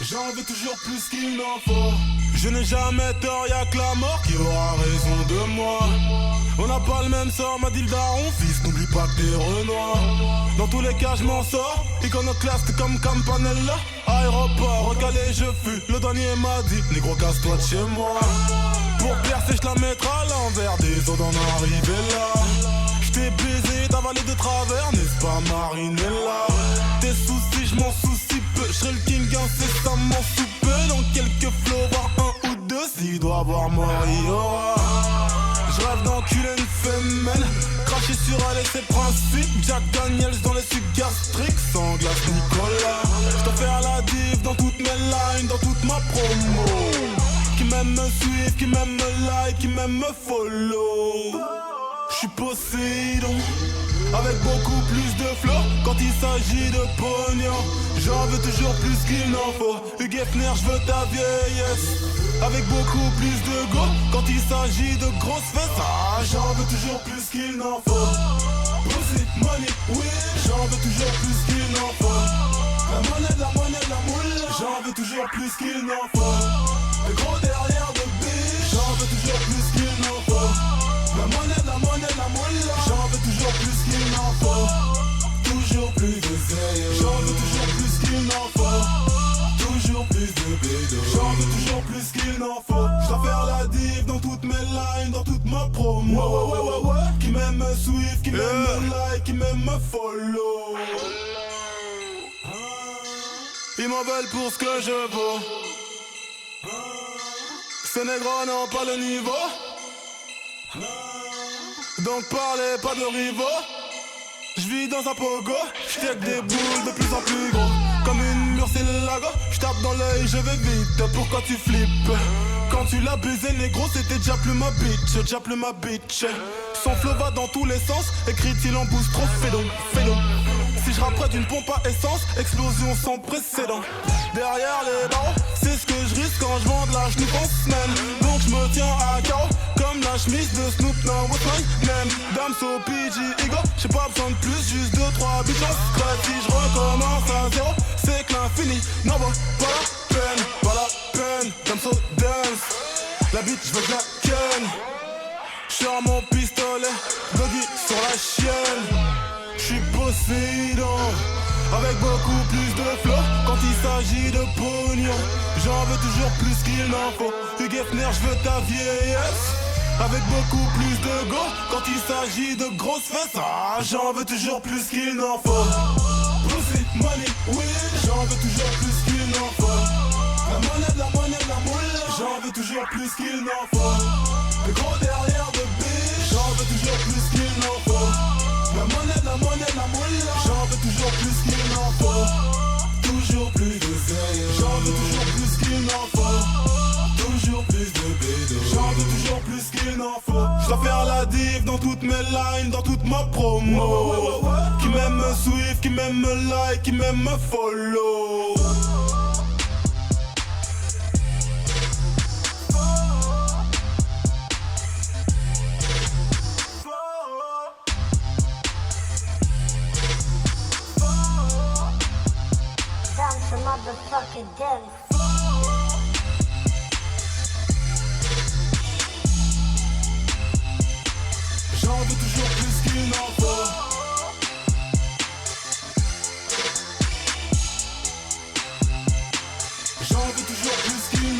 J'en veux toujours plus qu'il n'en faut. Je n'ai jamais tort, y'a que la mort qui aura raison de moi. On n'a pas le même sort, m'a dit le daron. Fils, n'oublie pas que t'es Renoir. Dans tous les cas, je m'en sors. Iconoclaste comme Campanella. Aéroport, recalé, je fus. Le douanier m'a dit, négro, casse-toi de chez moi. Pour percer, je la mettrai à l'envers des eaux d'en arriver là. J't'ai baisé, d'avalé de travers, n'est-ce pas Marinella? Tes soucis, je m'en soucie peu. J'serai le king incessamment sous peu. Dans quelques flots, voire un ou deux. S'il doit avoir mort, il y aura. J'rêve d'enculer une femelle. Cracher sur elle et ses principes. Jack Daniels dans les sucs gastriques. Sans glace Nicolas. J'dois faire la div dans toutes mes lines, dans toute ma promo. Qui m'aime me suivre, qui m'aime me like, qui m'aime me follow. J'suis Poséidon, avec beaucoup plus de flow. Quand il s'agit de pognon, j'en veux toujours plus qu'il n'en faut. Hugh Hefner, j'veux ta vieillesse, avec beaucoup plus de go. Quand il s'agit de grosses fesses, ah, j'en veux toujours plus qu'il n'en faut. Pussy, money, oui, j'en veux toujours plus qu'il n'en faut. La monnaie, la monnaie, la moule, j'en veux toujours plus qu'il n'en faut. Le gros derrière de bitch, j'en veux toujours plus qu'il n'en faut. La monnaie, la monnaie, la moule, j'en veux toujours plus qu'il n'en faut. Toujours plus de zèle, j'en veux toujours plus qu'il n'en faut. Toujours plus de bédo, j'en veux toujours plus qu'il n'en faut. J'dois faire la div dans toutes mes lines, dans toute ma promo. Qui m'aime me suivre, qui m'aime me like, qui m'aime me follow. Ils m'en veulent pour ce que je vaux. Ces négros n'ont pas le niveau. Donc parlez pas de rivaux. J'vis dans un pogo, j't'ai des boules de plus en plus gros. Comme une murciélago, j'tape dans l'œil, je vais vite. Pourquoi tu flippes? Quand tu l'as baisé négro, c'était déjà plus ma bitch, déjà plus ma bitch. Son flow va dans tous les sens, écrit-il en boost trop fédon. Si je rapproche d'une pompe à essence, explosion sans précédent. Derrière les barreaux, c'est ce que je risque quand je vends de la chenoute en semaine. Donc je me tiens à carreau, comme la chemise de Snoop, now what's my name? Damso, PG, Ego, j'ai pas besoin de plus, juste 2-3 bitches en scratch. Si je recommence à zéro, c'est que l'infini n'en vaut pas la peine, pas la peine. Damso dance, la bitch je veux que la ken. J'suis mon pistolet, doggy sur la chienne. J'suis Poséidon, avec beaucoup plus de flow. Quand il s'agit de pognon, j'en veux toujours plus qu'il n'en faut. Hugh Hefner, j'veux ta vieillesse, avec beaucoup plus de go. Quand il s'agit de grosses fesses, ah, j'en veux toujours plus qu'il n'en faut. Pussy, money, oui, j'en veux toujours plus qu'il n'en faut. La monnaie, la monnaie, la moule, j'en veux toujours plus qu'il n'en faut. Le gros derrière de bitch, j'en veux toujours plus qu'il n'en faut. La monnaie, la monnaie, la moule, j'en veux toujours plus qu'il n'en faut. Toujours plus de zèle, j'en veux toujours plus qu'il n'en faut. Toujours plus de bédo, j'en veux toujours plus qu'il n'en faut. J'dois faire la div dans toutes mes lines, dans toute ma promo. Qui m'aime me suivre, qui m'aime me like, qui m'aime me follow. Motherfucking dance. J'en veux toujours plus qu'il n'en faut. J'en veux toujours plus qu'il n'en faut.